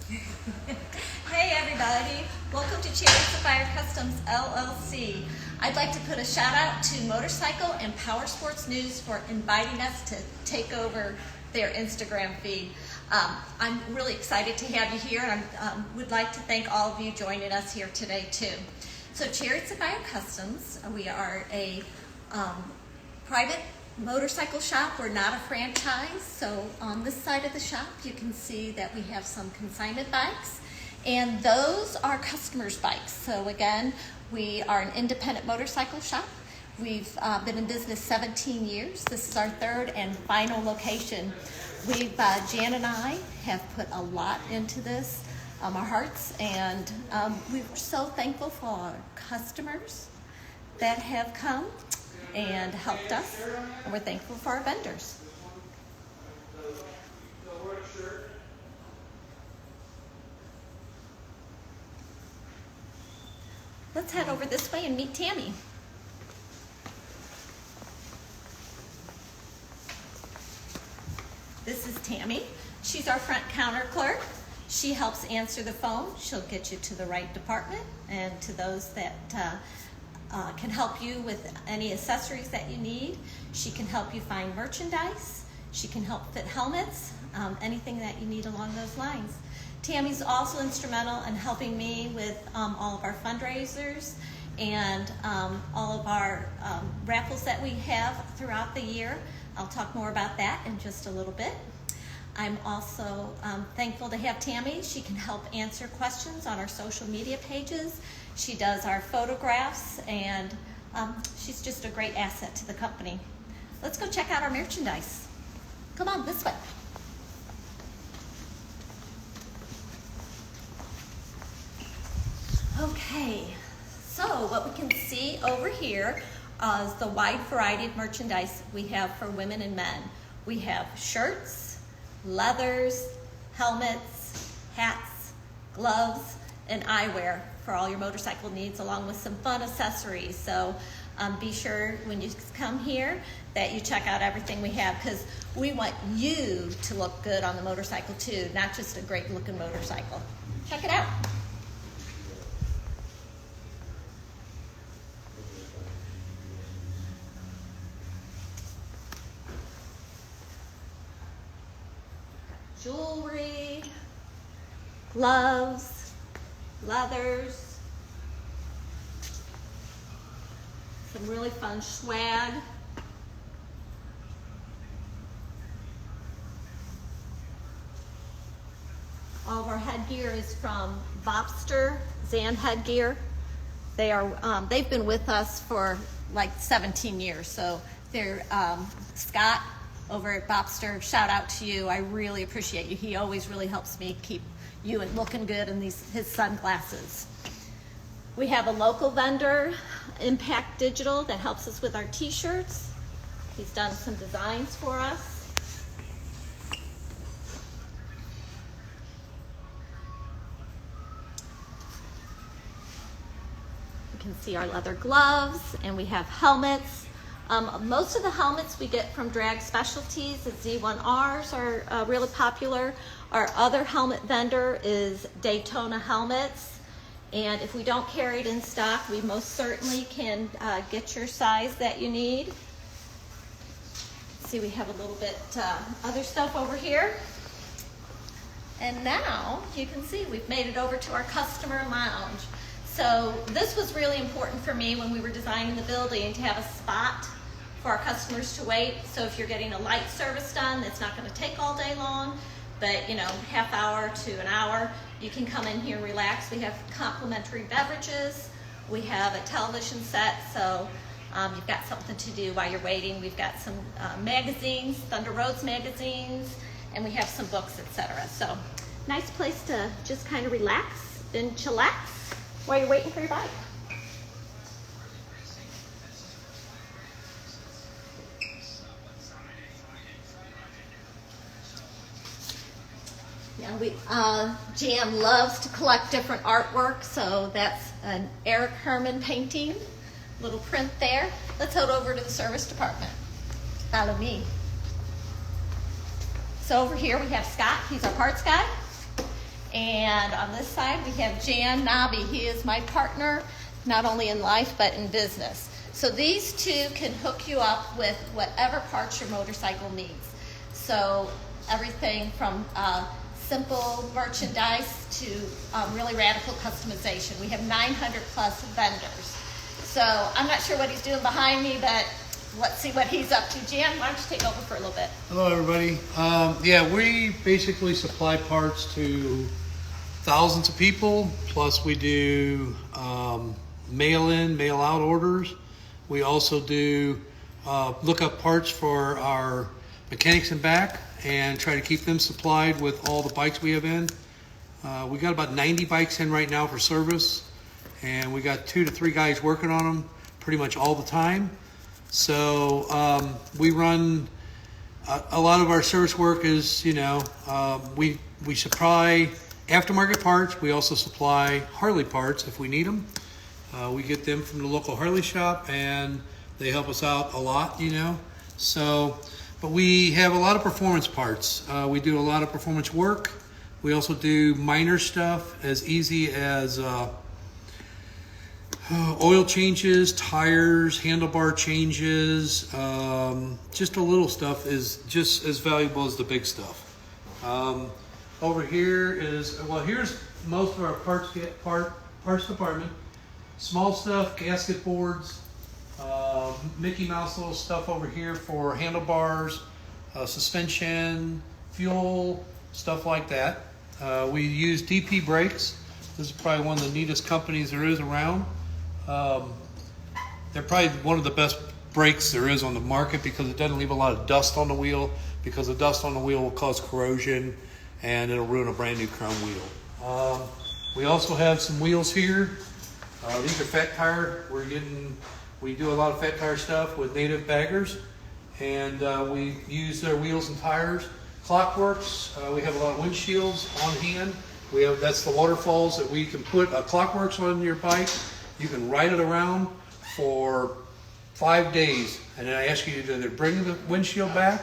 Hey everybody, welcome to Chariots of Fire Customs LLC. I'd like to put a shout out to Motorcycle and Powersports News for inviting us to take over their Instagram feed. I'm really excited to have you here, and I would like to thank all of you joining us here today too. So Chariots of Fire Customs, we are a private motorcycle shop. We're not a franchise. So on this side of the shop you can see that we have some consignment bikes, and those are customers' bikes. So again, we are an independent motorcycle shop. We've been in business 17 years. This is our third and final location. Jan and I have put a lot into this, our hearts, and we're so thankful for our customers that have come and helped us, and we're thankful for our vendors. Let's head over this way and meet Tammy. This is Tammy. She's our front counter clerk. She helps answer the phone. She'll get you to the right department and to those that can help you with any accessories that you need. She can help you find merchandise. She can help fit helmets, anything that you need along those lines. Tammy's also instrumental in helping me with all of our fundraisers and all of our raffles that we have throughout the year. I'll talk more about that in just a little bit. I'm also thankful to have Tammy. She can help answer questions on our social media pages. She does our photographs, and she's just a great asset to the company. Let's go check out our merchandise. Come on, this way. Okay, so what we can see over here is the wide variety of merchandise we have for women and men. We have shirts, leathers, helmets, hats, gloves, and eyewear for all your motorcycle needs, along with some fun accessories. So be sure when you come here that you check out everything we have, because we want you to look good on the motorcycle too, not just a great looking motorcycle. Check it out. Jewelry, gloves, leathers, some really fun swag. All of our headgear is from Bobster Zan Headgear. They've been with us for like 17 years. So they're Scott over at Bobster, shout out to you. I really appreciate you. He always really helps me keep you looking good in his sunglasses. We have a local vendor, Impact Digital, that helps us with our t-shirts. He's done some designs for us. You can see our leather gloves, and we have helmets. Most of the helmets we get from Drag Specialties. The Z1Rs are really popular. Our other helmet vendor is Daytona Helmets, and if we don't carry it in stock, we most certainly can get your size that you need. See, we have a little bit other stuff over here. And now you can see we've made it over to our customer lounge. So this was really important for me when we were designing the building, to have a spot for our customers to wait. So if you're getting a light service done, it's not going to take all day long, but half hour to an hour, you can come in here and relax. We have complimentary beverages. We have a television set, so you've got something to do while you're waiting. We've got some magazines, Thunder Roads magazines, and we have some books, etc. So nice place to just kind of relax and chillax while you're waiting for your bike. Yeah, Jan loves to collect different artwork, so that's an Eric Herman painting, little print there. Let's head over to the service department. Follow me. So over here we have Scott. He's our parts guy. And on this side, we have Jan Knobbe. He is my partner, not only in life, but in business. So these two can hook you up with whatever parts your motorcycle needs. So everything from simple merchandise to really radical customization. We have 900 plus vendors. So I'm not sure what he's doing behind me, but let's see what he's up to. Jan, why don't you take over for a little bit? Hello, everybody. Yeah, we basically supply parts to thousands of people, plus we do mail-in, mail-out orders. We also do look up parts for our mechanics in back and try to keep them supplied with all the bikes we have in. We got about 90 bikes in right now for service, and we got 2 to 3 guys working on them pretty much all the time. So we run a lot of our service work is, we supply aftermarket parts. We also supply Harley parts if we need them. We get them from the local Harley shop, and they help us out a lot, So, but we have a lot of performance parts. We do a lot of performance work. We also do minor stuff as easy as oil changes, tires, handlebar changes. Just a little stuff is just as valuable as the big stuff. Over here is, here's most of our parts department. Small stuff, gasket boards, Mickey Mouse little stuff over here for handlebars, suspension, fuel, stuff like that. We use DP brakes. This is probably one of the neatest companies there is around. They're probably one of the best brakes there is on the market because it doesn't leave a lot of dust on the wheel, because the dust on the wheel will cause corrosion and it'll ruin a brand new chrome wheel. We also have some wheels here. These are fat tire. We do a lot of fat tire stuff with native baggers, and we use their wheels and tires. Clockworks, we have a lot of windshields on hand. That's the waterfalls that we can put Clockworks on your bike. You can ride it around for 5 days, and then I ask you to either bring the windshield back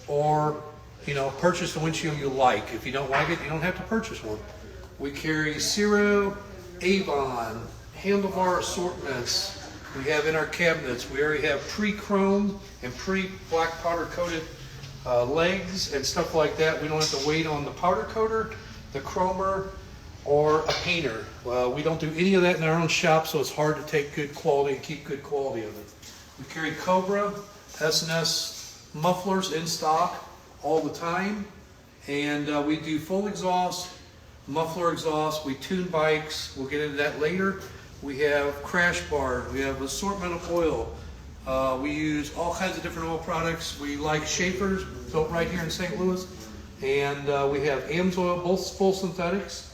or purchase the windshield you like. If you don't like it, you don't have to purchase one. We carry Ciro, Avon, handlebar assortments. We have in our cabinets, we already have pre-chrome and pre-black powder coated legs and stuff like that. We don't have to wait on the powder coater, the chromer, or a painter. We don't do any of that in our own shop, so it's hard to take good quality and keep good quality of it. We carry Cobra, S&S mufflers in stock all the time, and we do full exhaust, muffler exhaust. We tune bikes. We'll get into that later. We have crash bar. We have assortment of oil. We use all kinds of different oil products. We like Schaefer's, built right here in St. Louis, and we have AMSOIL, both full synthetics.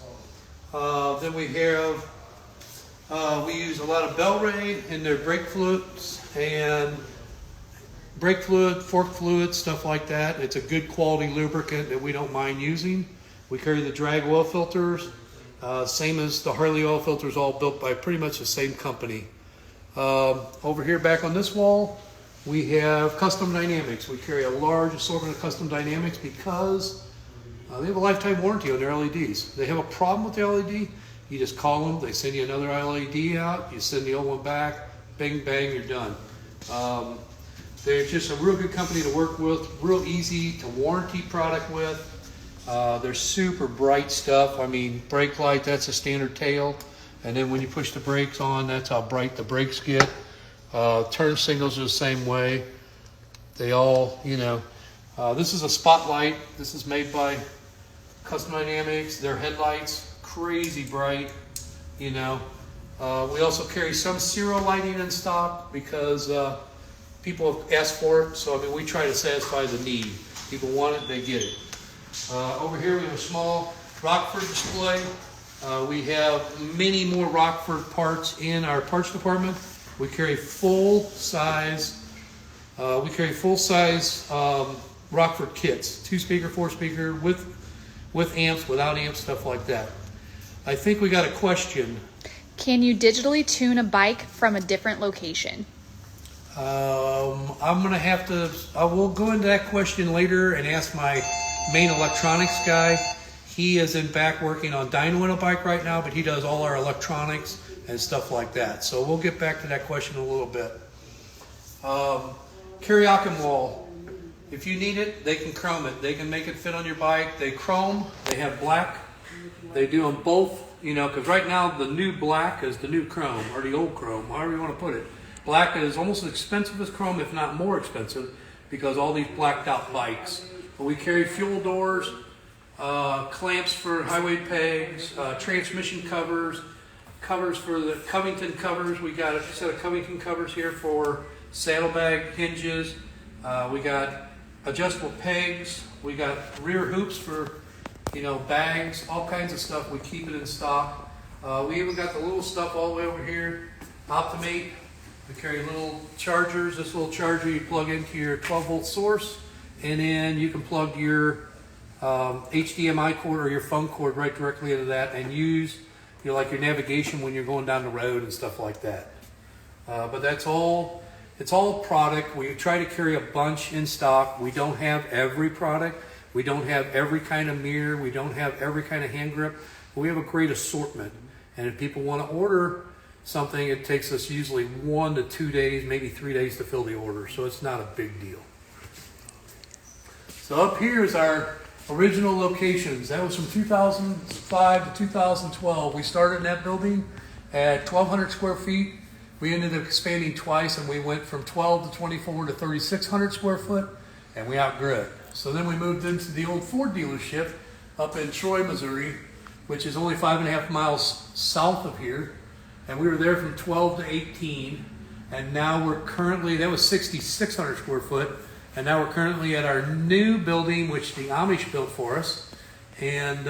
Then we have we use a lot of Bel-Ray in their brake fluids and brake fluid, fork fluid, stuff like that. It's a good quality lubricant that we don't mind using. We carry the drag oil filters, same as the Harley oil filters, all built by pretty much the same company. Over here back on this wall, we have custom dynamics. We carry a large assortment of custom dynamics because they have a lifetime warranty on their LEDs. They have a problem with the LED, you just call them, they send you another LED out, you send the old one back, bing, bang, you're done. They're just a real good company to work with, real easy to warranty product with. They're super bright stuff. I mean, brake light, that's a standard tail. And then when you push the brakes on, that's how bright the brakes get. Turn signals are the same way. They all, this is a spotlight. This is made by Custom Dynamics. Their headlights, crazy bright, We also carry some Ciro lighting in stock because people have asked for it. So, we try to satisfy the need. People want it, they get it. Over here we have a small Rockford display. We have many more Rockford parts in our parts department. We carry full size Rockford kits, 2-speaker, 4-speaker, with amps, without amps, stuff like that. I think we got a question. Can you digitally tune a bike from a different location? I'm gonna have to. I will go into that question later and ask my main electronics guy. He is in back working on dynoing a bike right now, but he does all our electronics and stuff like that. So we'll get back to that question in a little bit. Karaoke wall. If you need it, they can chrome it. They can make it fit on your bike. They chrome. They have black. They do them both, you know, because right now the new black is the new chrome, or the old chrome, however you want to put it. Black is almost as expensive as chrome, if not more expensive, because all these blacked out bikes. But we carry fuel doors, clamps for highway pegs, transmission covers, covers for the Covington covers. We got a set of Covington covers here for saddlebag hinges. We got adjustable pegs. We got rear hoops for, you know, bags, all kinds of stuff. We keep it in stock. We even got the little stuff all the way over here. Optimate. We carry little chargers. This little charger you plug into your 12-volt source, and then you can plug your HDMI cord or your phone cord right directly into that and use, you know, like your navigation when you're going down the road and stuff like that. But that's all. It's all product. We try to carry a bunch in stock. We don't have every product. We don't have every kind of mirror. We don't have every kind of hand grip. But we have a great assortment. And if people want to order something, it takes us usually 1 to 2 days, maybe 3 days to fill the order. So it's not a big deal. So up here is our original locations. That was from 2005 to 2012. We started in that building at 1,200 square feet. We ended up expanding twice, and we went from 12 to 24 to 3,600 square foot, and we outgrew it. So then we moved into the old Ford dealership up in Troy, Missouri, which is only 5.5 miles south of here. And we were there from 12 to 18. And now we're currently, that was 6,600 square foot. And now we're currently at our new building, which the Amish built for us. And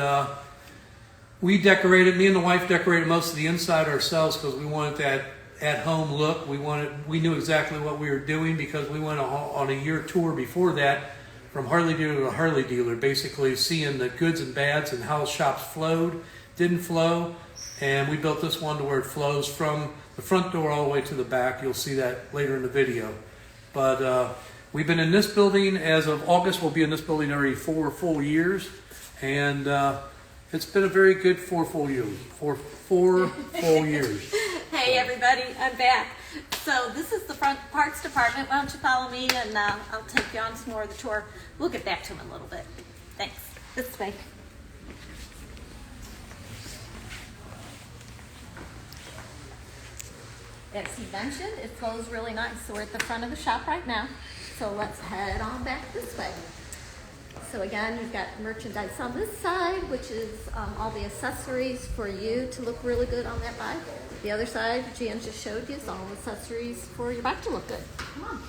we decorated, me and the wife decorated most of the inside ourselves because we wanted that at-home look. We knew exactly what we were doing because we went on a year tour before that from Harley dealer to Harley dealer, basically seeing the goods and bads and how shops flowed, didn't flow, and we built this one to where it flows from the front door all the way to the back. You'll see that later in the video. But we've been in this building as of August. We'll be in this building already 4 full years, and it's been a very good 4 full years. 4 full years. Hey everybody, I'm back. So this is the front parts department. Why don't you follow me and I'll take you on some more of the tour. We'll get back to them in a little bit. Thanks. This way. As he mentioned, it flows really nice. So we're at the front of the shop right now. So let's head on back this way. So again, you've got merchandise on this side, which is all the accessories for you to look really good on that bike. The other side, Jan just showed you, is all the accessories for your bike to look good. Come on.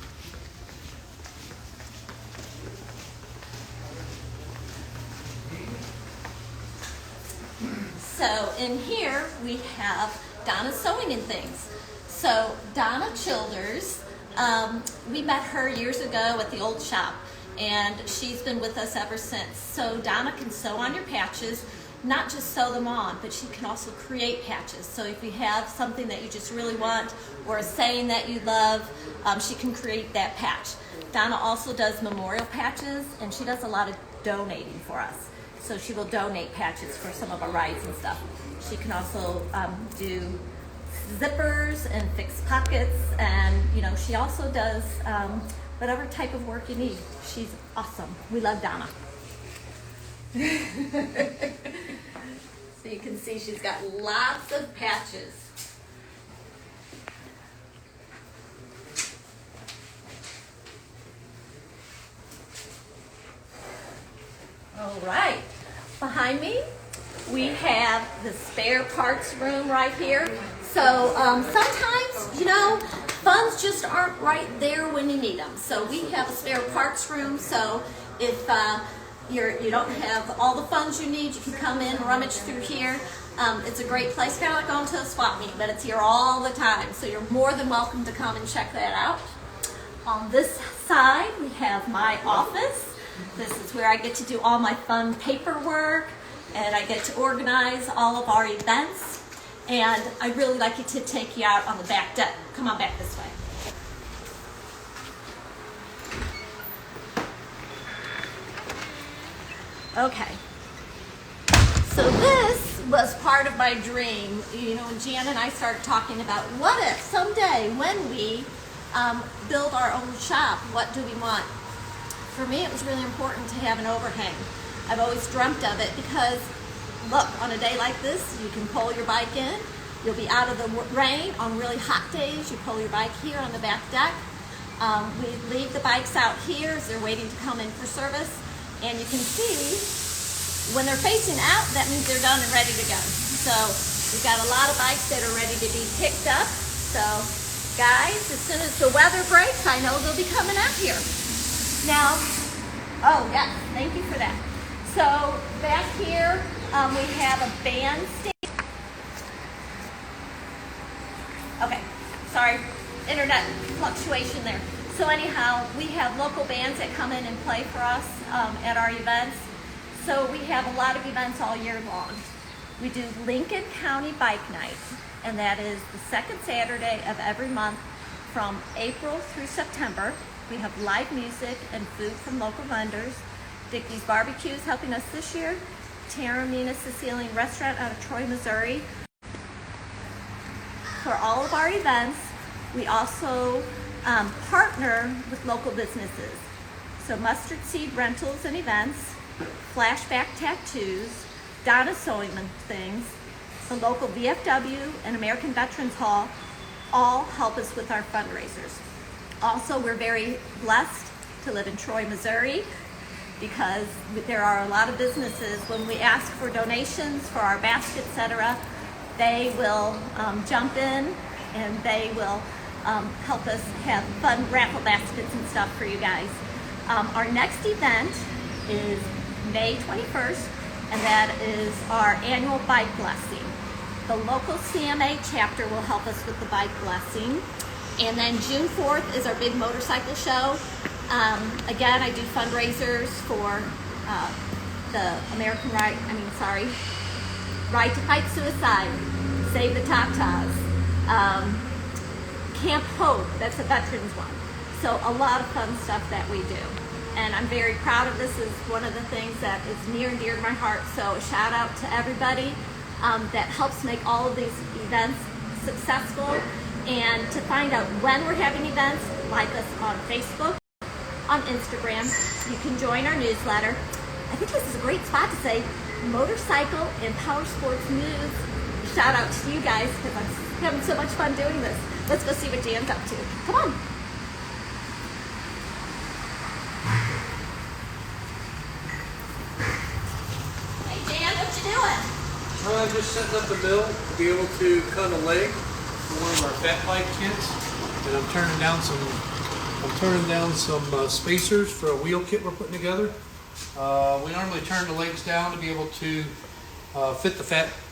So in here, we have Donna's Sewing and Things. So Donna Childers, we met her years ago at the old shop, and she's been with us ever since. So Donna can sew on your patches, not just sew them on, but she can also create patches. So if you have something that you just really want or a saying that you love, she can create that patch. Donna also does memorial patches, and she does a lot of donating for us. So she will donate patches for some of our rides and stuff. She can also do zippers and fix pockets, and you know, she also does whatever type of work you need. She's awesome. We love Donna. So you can see she's got lots of patches. All right, behind me we have the spare parts room right here. So sometimes, you know, funds just aren't right there when you need them. So we have a spare parts room. So if you don't have all the funds you need, you can come in, rummage through here. It's a great place, kind of like going to a swap meet, but it's here all the time. So you're more than welcome to come and check that out. On this side, we have my office. This is where I get to do all my fun paperwork, and I get to organize all of our events. And I'd really like to take you out on the back deck. Come on back this way. Okay. was part of my dream. You know, when Jan and I started talking about what if someday when we build our own shop, what do we want? For me, it was really important to have an overhang. I've always dreamt of it because, look, on a day like this, you can pull your bike in. You'll be out of the rain. On really hot days, you pull your bike here on the back deck. We leave the bikes out here as they're waiting to come in for service. And you can see when they're facing out, that means they're done and ready to go. So we've got a lot of bikes that are ready to be picked up. So guys, as soon as the weather breaks, I know they'll be coming out here. Now, oh yes, thank you for that. So back here, we have a bandstand. Okay, sorry, internet fluctuation there. So anyhow, we have local bands that come in and play for us at our events. So we have a lot of events all year long. We do Lincoln County Bike Night, and that is the second Saturday of every month from April through September. We have live music and food from local vendors. Dickey's Barbecue is helping us this year. Taramina Sicilian Restaurant out of Troy, Missouri. For all of our events, we also partner with local businesses. So Mustard Seed Rentals and Events, Flashback Tattoos, Donna Sewing Things, the local VFW and American Veterans Hall all help us with our fundraisers. Also, we're very blessed to live in Troy, Missouri, because there are a lot of businesses, when we ask for donations for our baskets, etc., they will jump in and they will help us have fun raffle baskets and stuff for you guys. Our next event is May 21st, and that is our annual bike blessing. The local CMA chapter will help us with the bike blessing. And then June 4th is our big motorcycle show. Again, I do fundraisers for the Ride to Fight Suicide, Save the Tatas, Camp Hope, that's a veterans one. So a lot of fun stuff that we do. And I'm very proud of this. Is one of the things that is near and dear to my heart. So a shout out to everybody that helps make all of these events successful. And to find out when we're having events, like us on Facebook, on Instagram. You can join our newsletter. I think this is a great spot to say motorcycle and Powersports news. Shout out to you guys because I'm having so much fun doing this. Let's go see what Jan's up to. Come on. Hey Jan, what you doing? I'm just setting up the mill to be able to cut a leg for one of our fat bike kits, and I'm turning down some spacers for a wheel kit we're putting together. We normally turn the legs down to be able to fit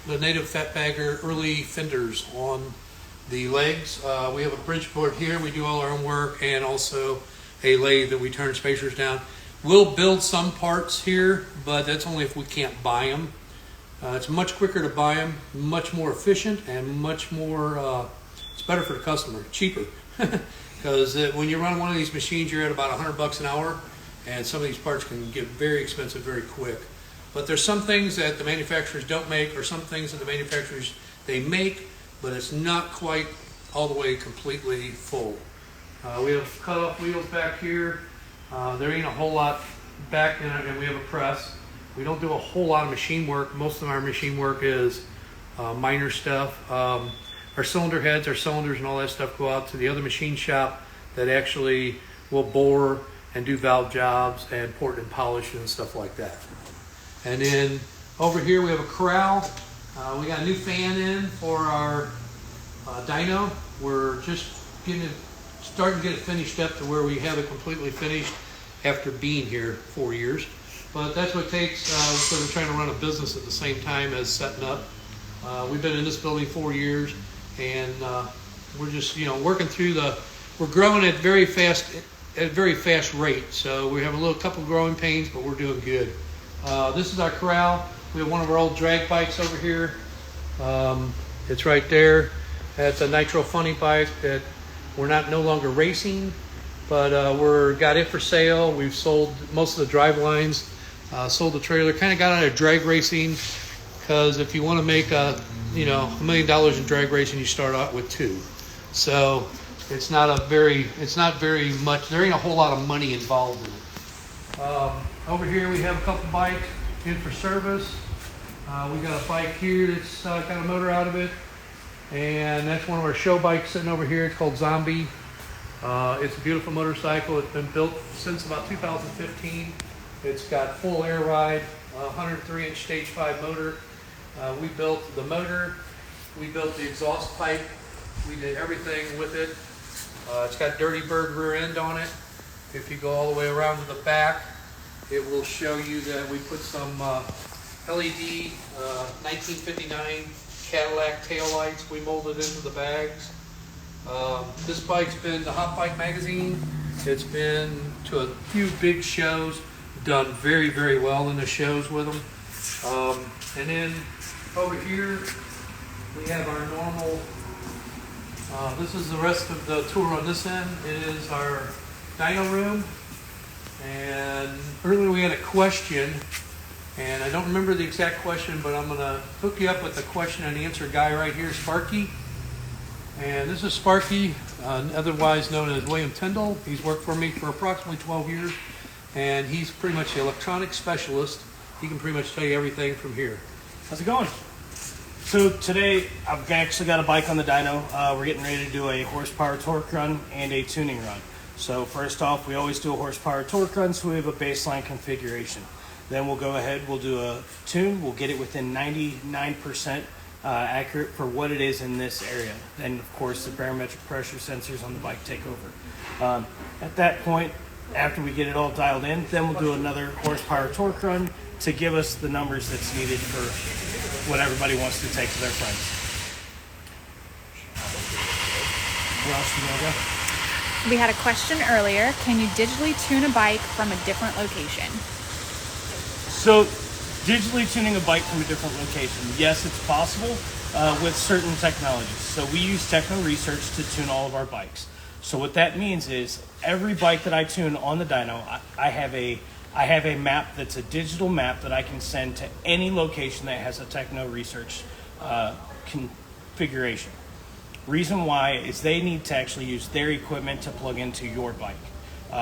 the native fat bagger early fenders on the legs. We have a bridge board here. We do all our own work, and also a lathe that we turn spacers down. We'll build some parts here, but that's only if we can't buy them. It's much quicker to buy them, much more efficient, and much more, it's better for the customer, cheaper. Because when you run one of these machines, you're at about $100 an hour, and some of these parts can get very expensive very quick. But there's some things that the manufacturers don't make, or some things that the manufacturers, they make, but it's not quite all the way completely full. We have cut off wheels back here. There ain't a whole lot back in it, and we have a press. We don't do a whole lot of machine work. Most of our machine work is minor stuff. Our cylinder heads, our cylinders and all that stuff go out to the other machine shop that actually will bore and do valve jobs and port and polish and stuff like that. And then over here we have a corral. We got a new fan in for our dyno. We're just starting to get it finished up to where we have it completely finished after being here 4 years. But that's what it takes because we're trying to run a business at the same time as setting up. We've been in this building 4 years, and we're just working through we're growing at very fast rate. So we have a couple growing pains, but we're doing good. This is our corral. We have one of our old drag bikes over here. It's right there. That's a Nitro Funny bike that we're no longer racing, but got it for sale. We've sold most of the drive lines, sold the trailer, kind of got out of drag racing because if you want to make $1 million in drag racing, you start out with 2. So it's not very much. There ain't a whole lot of money involved in it. Over here we have a couple bikes in for service. We got a bike here that's got a motor out of it, and that's one of our show bikes sitting over here. It's called Zombie. It's a beautiful motorcycle. It's been built since about 2015. It's got full air ride, 103-inch stage 5 motor. We built the motor, we built the exhaust pipe, we did everything with it. It's got Dirty Bird rear end on it. If you go all the way around to the back, it will show you that we put some LED 1959 Cadillac taillights we molded into the bags. This bike's been to Hot Bike Magazine. It's been to a few big shows, done very, very well in the shows with them. And then over here, we have our normal, this is the rest of the tour on this end. It is our Dino Room. And earlier we had a question, and I don't remember the exact question, but I'm going to hook you up with the question and answer guy right here, Sparky. And this is Sparky, otherwise known as William Tyndall. He's worked for me for approximately 12 years, and he's pretty much the electronics specialist. He can pretty much tell you everything from here. How's it going? So today I've actually got a bike on the dyno. We're getting ready to do a horsepower torque run and a tuning run. So first off, we always do a horsepower torque run, so we have a baseline configuration. Then we'll go ahead, we'll do a tune, we'll get it within 99% accurate for what it is in this area. Then of course the barometric pressure sensors on the bike take over. At that point, after we get it all dialed in, then we'll do another horsepower torque run to give us the numbers that's needed for what everybody wants to take to their friends. Where else do you want to go? We had a question earlier. Can you digitally tune a bike from a different location? So, digitally tuning a bike from a different location, yes, it's possible with certain technologies. So we use Techno Research to tune all of our bikes. So what that means is every bike that I tune on the dyno, I have a map that's a digital map that I can send to any location that has a Techno Research configuration. Reason why is they need to actually use their equipment to plug into your bike.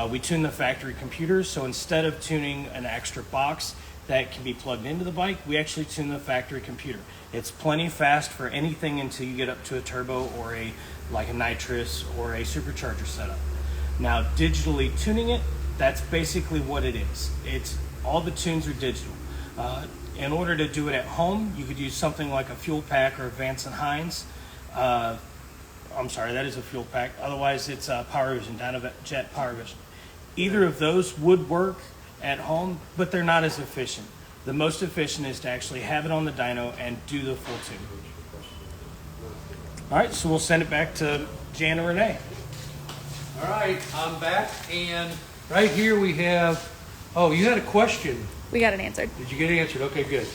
We tune the factory computers, so instead of tuning an extra box that can be plugged into the bike, we actually tune the factory computer. It's plenty fast for anything until you get up to a turbo or like a nitrous or a supercharger setup. Now, digitally tuning it, that's basically what it is. It's all the tunes are digital. In order to do it at home, you could use something like a fuel pack or a Vance and Hines. I'm sorry, that is a fuel pack. Otherwise, it's PowerVision, Dynojet PowerVision. Either of those would work at home, but they're not as efficient. The most efficient is to actually have it on the dyno and do the full tune. All right, so we'll send it back to Jan and Renee. All right, I'm back, and right here we have, oh, you had a question. We got it answered. Did you get it answered? Okay, good.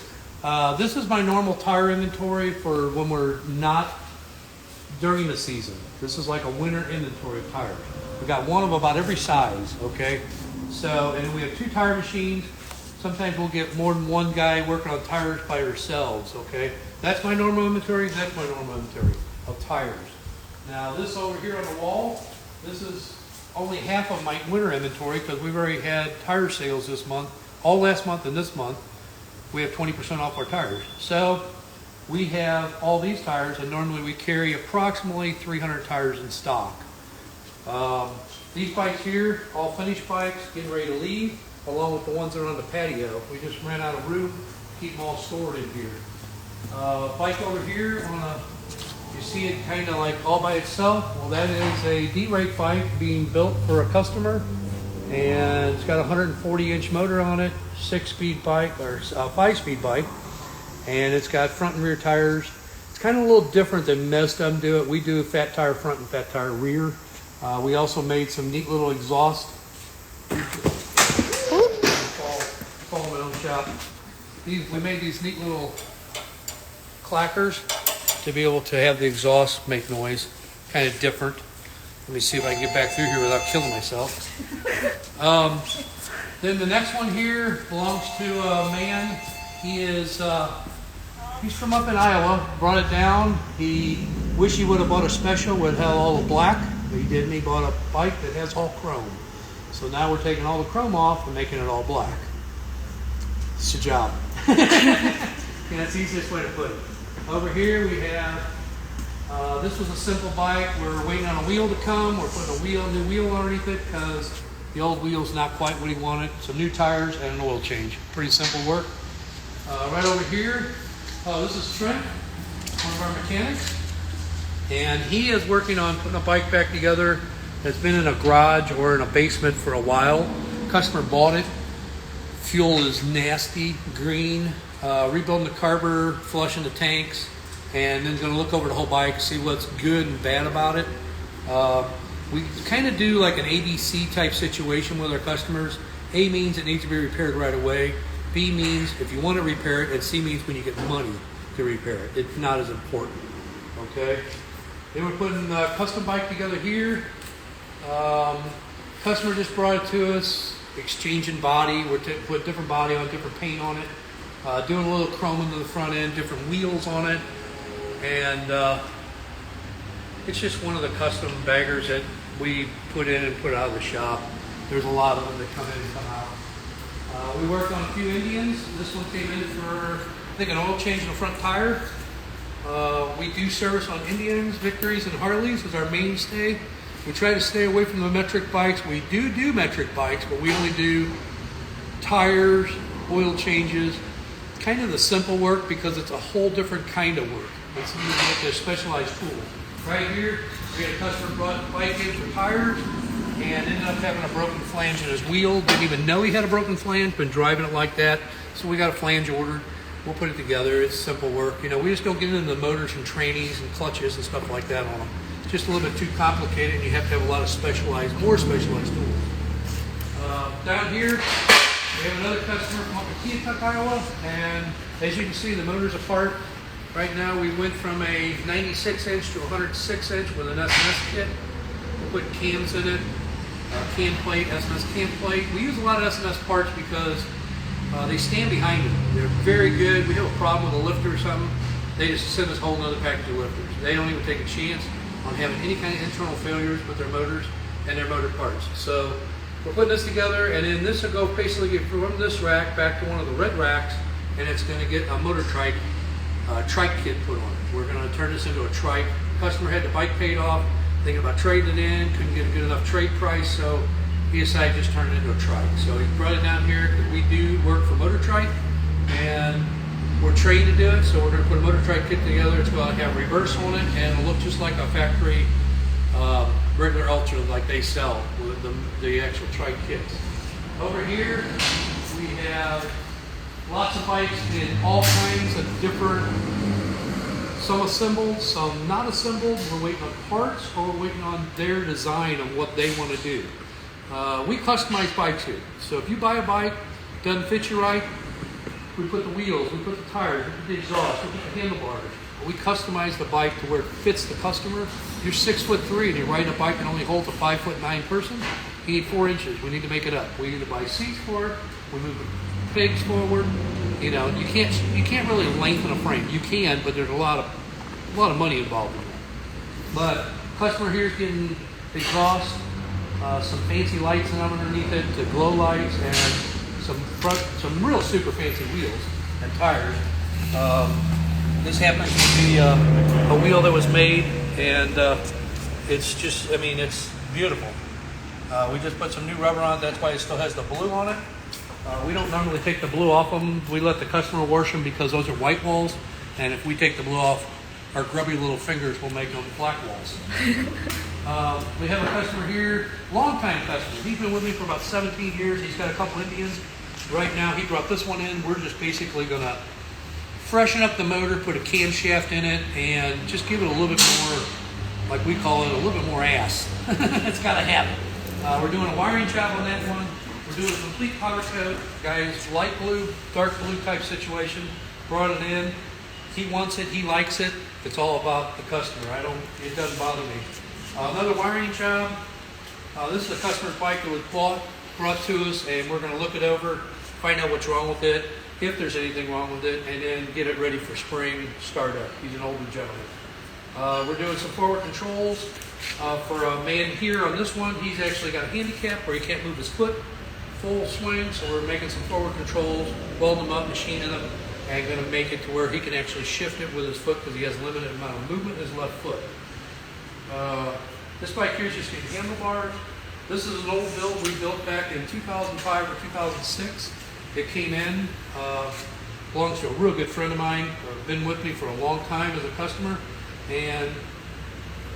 This is my normal tire inventory for when we're not during the season. This is like a winter inventory of tires. We got one of about every size, okay? So, and we have 2 tire machines. Sometimes we'll get more than one guy working on tires by ourselves, okay? That's my normal inventory. That's my normal inventory of tires. Now, this over here on the wall, this is only half of my winter inventory because we've already had tire sales this month. All last month and this month, we have 20% off our tires. So, we have all these tires, and normally we carry approximately 300 tires in stock. These bikes here, all finished bikes, getting ready to leave, along with the ones that are on the patio. We just ran out of room to keep them all stored in here. Bike over here, you see it kind of like all by itself. Well, that is a D-rate bike being built for a customer, and it's got a 140-inch motor on it, 6-speed bike, or 5-speed bike. And it's got front and rear tires. It's kind of a little different than most of them do it. We do fat tire front and fat tire rear. We also made some neat little exhaust. Call my own shop. We made these neat little clackers to be able to have the exhaust make noise. Kind of different. Let me see if I can get back through here without killing myself. Then the next one here belongs to a man. He is He's from up in Iowa, brought it down. He wished he would have bought a special with all the black, but he didn't. He bought a bike that has all chrome. So now we're taking all the chrome off and making it all black. It's a job. And that's the easiest way to put it. Over here we have, this was a simple bike. We're waiting on a wheel to come. We're putting a new wheel underneath it because the old wheel's not quite what he wanted. Some new tires and an oil change. Pretty simple work. Right over here, this is Trent, one of our mechanics. And he is working on putting a bike back together that's been in a garage or in a basement for a while. Customer bought it. Fuel is nasty, green. Rebuilding the carburetor, flushing the tanks, and then going to look over the whole bike, see what's good and bad about it. We kind of do like an ABC type situation with our customers. A means it needs to be repaired right away. B means if you want to repair it, and C means when you get money to repair it. It's not as important. Okay. Then we're putting a custom bike together here. Customer just brought it to us. Exchanging body. We're put different body on, different paint on it. Doing a little chrome into the front end, different wheels on it, and it's just one of the custom baggers that we put in and put out of the shop. There's a lot of them that come in and come out. We worked on a few Indians. This one came in for, I think, an oil change in the front tire. We do service on Indians, Victories, and Harleys as our mainstay. We try to stay away from the metric bikes. We do metric bikes, but we only do tires, oil changes, kind of the simple work because it's a whole different kind of work. It's a specialized tool. Right here, we had a customer brought the bike in for tires and ended up having a broken flange in his wheel. Didn't even know he had a broken flange, been driving it like that. So we got a flange ordered. We'll put it together. It's simple work. You know, we just don't get into the motors and trannies and clutches and stuff like that on them. It's just a little bit too complicated, and you have to have a lot of more specialized tools. Down here, we have another customer from Keokuk, Iowa, and as you can see, the motor's apart. Right now, we went from a 96-inch to a 106-inch with an SMS kit. We're putting cams in it, cam plate, SMS cam plate. We use a lot of SMS parts because they stand behind it. They're very good. We have a problem with a lifter or something, they just send us a whole other package of lifters. They don't even take a chance on having any kind of internal failures with their motors and their motor parts. So we're putting this together, and then this will go basically from this rack back to one of the red racks, and it's going to get a motor trike kit put on it. We're going to turn this into a trike. Customer had the bike paid off, thinking about trading it in, couldn't get a good enough trade price, so he decided to just turn it into a trike. So he brought it down here because we do work for motor trike, and we're trained to do it, so we're going to put a motor trike kit together. It's going to have reverse on it, and it'll look just like a factory regular Ultra like they sell with the actual trike kits. Over here, we have lots of bikes in all kinds of different, some assembled, some not assembled. We're waiting on parts, or we're waiting on their design of what they want to do. We customize bikes here. So if you buy a bike, doesn't fit you right, we put the wheels, we put the tires, we put the exhaust, we put the handlebars. We customize the bike to where it fits the customer. You're 6'3" and you're riding a bike that only holds a 5'9" person. You need 4 inches. We need to make it up. We either buy seats for it, we move the pegs forward. You know, you can't really lengthen a frame. You can, but there's a lot of money involved in that. But customer here is getting exhaust, some fancy lights and underneath it, the glow lights, and some real super fancy wheels and tires. This happens to be a wheel that was made, and it's just, I mean, it's beautiful. We just put some new rubber on it. That's why it still has the blue on it. We don't normally take the blue off them. We let the customer wash them because those are white walls, and if we take the blue off, our grubby little fingers will make them black walls. We have a customer here, long-time customer. He's been with me for about 17 years. He's got a couple Indians. Right now, he brought this one in. We're just basically going to freshen up the motor, put a camshaft in it, and just give it a little bit more, like we call it, a little bit more ass. It's got to have it. We're doing a wiring job on that one. We're doing a complete powder coat. Guys, light blue, dark blue type situation. Brought it in. He wants it. He likes it. It's all about the customer. It doesn't bother me. Another wiring job. This is a customer's bike that was brought to us, and we're going to look it over, find out what's wrong with it. if there's anything wrong with it, and then get it ready for spring startup. He's an older gentleman. We're doing some forward controls for a man here on this one. He's actually got a handicap where he can't move his foot full swing, so we're making some forward controls, welding them up, machining them, and going to make it to where he can actually shift it with his foot because he has a limited amount of movement in his left foot. This bike here is just getting handlebars. This is an old build we built back in 2005 or 2006. It came in, belongs to a real good friend of mine, been with me for a long time as a customer, and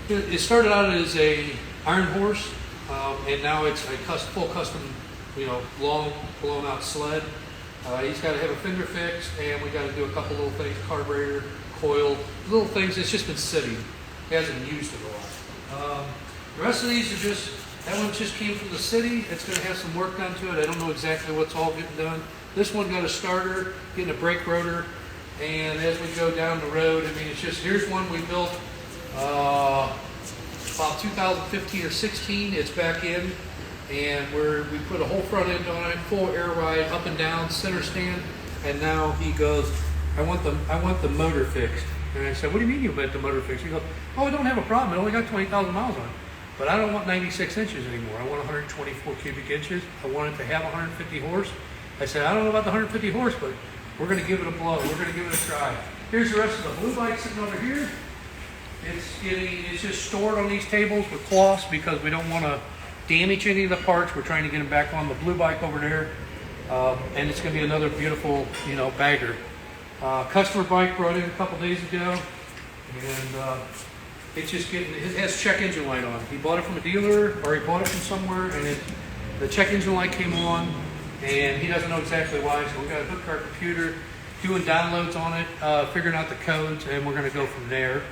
it started out as a iron horse, and now it's a full custom, long blown out sled. He's got to have a fender fixed, and we got to do a couple little things, carburetor, coil, little things. It's just been sitting. He hasn't used it a lot. The rest of these are just, that one just came from the city. It's going to have some work done to it. I don't know exactly what's all getting done. This one got a starter, getting a brake rotor, and as we go down the road, it's just, here's one we built about 2015 or 16. It's back in, and we put a whole front end on it, full air ride, up and down, center stand, and now he goes, I want the motor fixed. And I said, what do you mean you want the motor fixed? He goes, oh, I don't have a problem. It only got 20,000 miles on it. But I don't want 96 inches anymore. I want 124 cubic inches. I want it to have 150 horse. I said, I don't know about the 150 horse, but we're going to give it a blow. We're going to give it a try. Here's the rest of the blue bike sitting over here. It's just stored on these tables with cloths because we don't want to damage any of the parts. We're trying to get them back on the blue bike over there. And it's going to be another beautiful, bagger. Customer bike brought in a couple days ago, and it's just it has check engine light on. He bought it from a dealer, or he bought it from somewhere, and the check engine light came on, and he doesn't know exactly why. So we got to hook our computer, doing downloads on it, figuring out the codes, and we're going to go from there.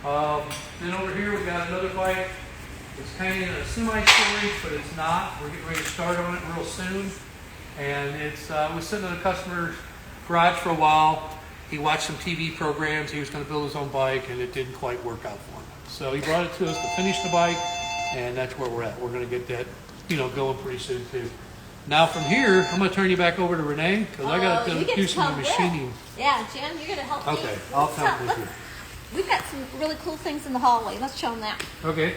Then over here we got another bike. It's kind of in a semi-storage, but it's not. We're getting ready to start on it real soon, and it's was sitting in a customer's garage for a while. He watched some TV programs. He was going to build his own bike, and it didn't quite work out for him. So he brought it to us to finish the bike, and that's where we're at. We're going to get that, going pretty soon too. Now from here, I'm going to turn you back over to Renee because I got to do some machining. Yeah, Jan, you're going to help me. Okay, I'll come with you. We've got some really cool things in the hallway. Let's show them that. Okay.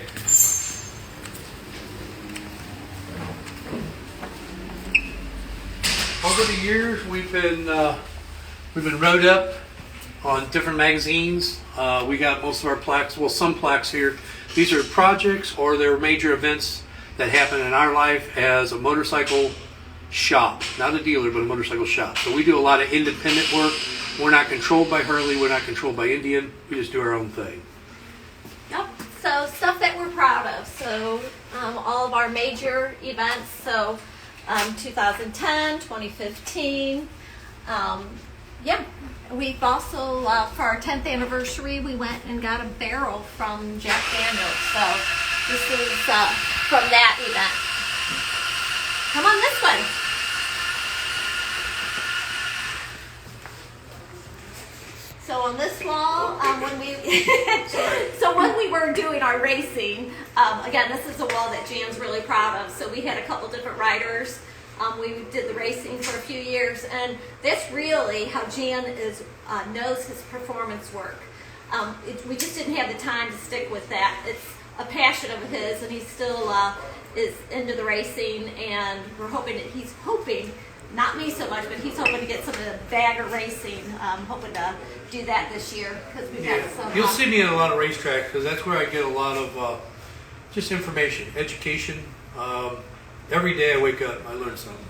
Over the years, we've been wrote up on different magazines. We got most of our plaques, well, some plaques here. These are projects or they're major events that happen in our life as a motorcycle shop, not a dealer, but a motorcycle shop. So we do a lot of independent work. We're not controlled by Harley. We're not controlled by Indian. We just do our own thing. Yep. So stuff that we're proud of. So all of our major events. So 2010, 2015. Yeah. We've also, for our 10th anniversary, we went and got a barrel from Jack Daniels. So this is from that event. Come on this way. So on this wall, when we were doing our racing, again, this is a wall that Jan's really proud of. So we had a couple different riders. We did the racing for a few years, and that's really how Jan knows his performance work. We just didn't have the time to stick with that. It's a passion of his, and he still is into the racing, and we're hoping that he's hoping, not me so much, but he's hoping to get some of the bagger racing. Hoping to do that this year because we've got some. You'll see me at a lot of racetracks because that's where I get a lot of just information, education. Every day I wake up, I learn something.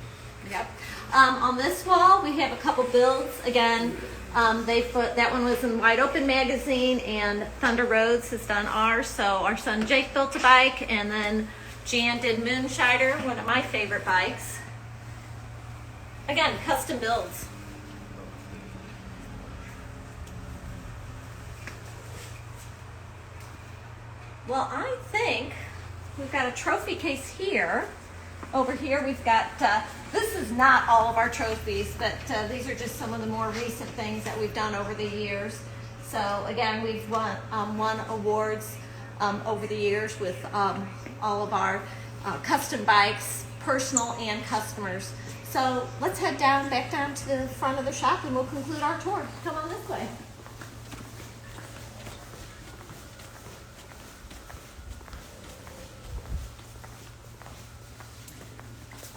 Yep. On this wall, we have a couple builds. Again, that one was in Wide Open magazine, and Thunder Roads has done ours. So our son Jake built a bike, and then Jan did Moonshiner, one of my favorite bikes. Again, custom builds. Well, I think we've got a trophy case here. Over here we've got, this is not all of our trophies, but these are just some of the more recent things that we've done over the years. So again, we've won awards over the years with all of our custom bikes, personal and customers. So So let's head back down to the front of the shop, and we'll conclude our tour. Come on this way.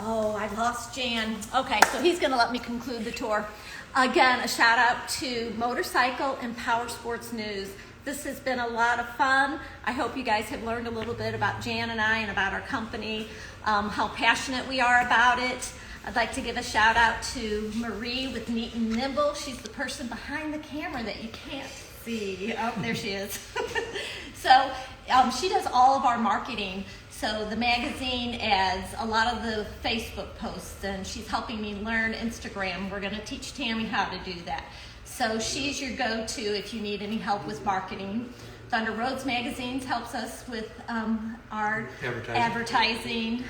Oh, I lost Jan. Okay, so he's going to let me conclude the tour. Again, a shout out to Motorcycle and Powersports News. This has been a lot of fun. I hope you guys have learned a little bit about Jan and I and about our company, how passionate we are about it. I'd like to give a shout out to Marie with Neat and Nimble. She's the person behind the camera that you can't see. Oh, there she is. So she does all of our marketing. So the magazine ads, a lot of the Facebook posts, and she's helping me learn Instagram. We're going to teach Tammy how to do that. So she's your go-to if you need any help with marketing. Thunder Roads Magazines helps us with our advertising.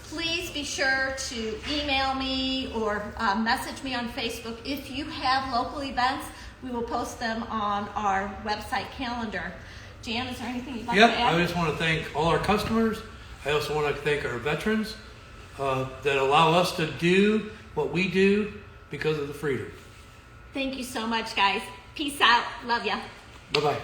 Please be sure to email me or message me on Facebook. If you have local events, we will post them on our website calendar. Jan, is there anything you'd like to add? I just want to thank all our customers. I also want to thank our veterans that allow us to do what we do because of the freedom. Thank you so much, guys. Peace out. Love ya. Bye-bye.